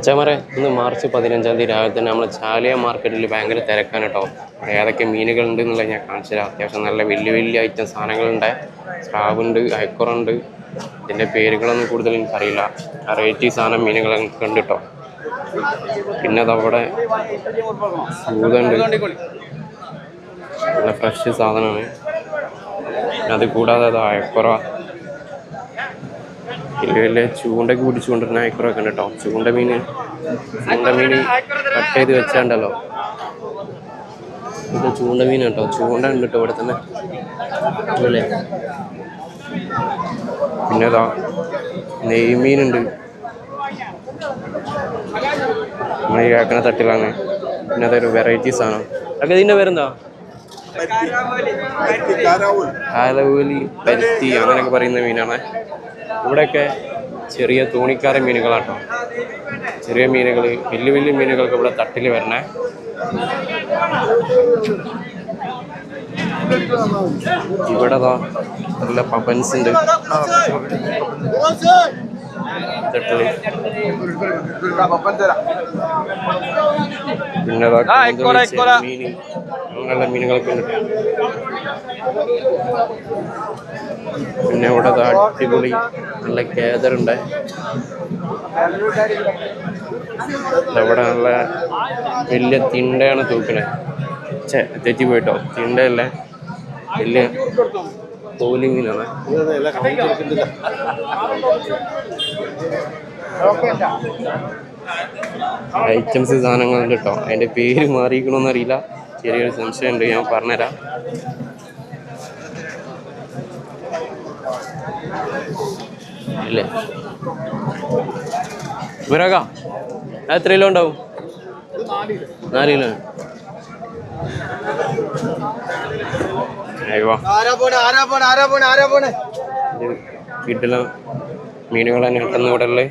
മച്ചാമാരെ ഇന്ന് മാർച്ച് 15 രാവിലെ തന്നെ നമ്മൾ ചാലിയ മാർക്കറ്റിൽ ഭയങ്കര തിരക്കാണ് കേട്ടോ. ഏതൊക്കെ മീനുകളുണ്ട് എന്നുള്ളത് ഞാൻ കാണിച്ചു തരാം. അത്യാവശ്യം നല്ല വലിയ വലിയ ഐറ്റം സാധനങ്ങളുണ്ട്. സ്രാവുണ്ട്, അയക്കുറുണ്ട്. ഇതിൻ്റെ പേരുകളൊന്നും കൂടുതൽ എനിക്കറിയില്ല. വെറൈറ്റി സാധനം മീനുകളൊക്കെ ഉണ്ട് കേട്ടോ. പിന്നെ അതവിടെ സൂതുണ്ട്, നല്ല ഫ്രഷ് സാധനമാണ്. അത് കൂടാതെ അത് അയക്കുറ, വലിയ വലിയ ചൂണ്ടൊക്കെ പിടിച്ചു കൊണ്ടിരുന്ന അയക്കുറൊക്കെ ഉണ്ട് കേട്ടോ. ചൂണ്ട മീൻ കട്ട് ചെയ്ത് വെച്ചാണ്ടല്ലോ, ഇത് ചൂണ്ട മീൻ കേട്ടോ. ചൂണ്ട ഉണ്ട് കേട്ടോ ഇവിടെ തന്നെ. അല്ലേ പിന്നെ അതാ നെയ്മീനുണ്ട്, നമ്മൾ ഈ കേൾക്കുന്ന തട്ടിലാണ്. പിന്നെ അതൊരു വെറൈറ്റി സാധനം. ഒക്കെ ഇതിൻ്റെ പേരെന്താ? കാലവൂലി, പരുത്തി അങ്ങനെയൊക്കെ പറയുന്ന മീനാണ്. ഇവിടെയൊക്കെ ചെറിയ തോണിക്കാരൻ മീനുകളാട്ടോ. ചെറിയ മീനുകൾ, വലിയ വലിയ മീനുകൾക്ക് ഇവിടെ തട്ടിൽ വരണേ. ഇവിടെ നല്ല പപ്പൻസ് ഉണ്ട് തട്ടില്. പിന്നെ മീൻ, അങ്ങനെയുള്ള മീനുകളൊക്കെ ഉണ്ട്. പിന്നെ ഇവിടെ അടിപൊളി നല്ല കേദറുണ്ട്. ഇവിടെ നല്ല വലിയ തിണ്ടയാണ് തൂക്കണേ. തെറ്റി പോയിട്ടോ, തിണ്ടയല്ലേ, വലിയ കോലി മീനാണ്. ഐറ്റംസ് സാധനങ്ങളുണ്ട് കേട്ടോ. അതിൻ്റെ പേര് മാറിയിരിക്കണമെന്ന് അറിയില്ല, ചെറിയൊരു സംശയമുണ്ട്, ഞാൻ പറഞ്ഞുതരാം. ഇല്ലേ ഇവരൊക്കെ എത്ര കിലോ ഉണ്ടാവും? 4 കിലോ. കിട്ടില്ല മീനുകൾ തന്നെ കിട്ടുന്ന ഇവിടെ ഉള്ളത്.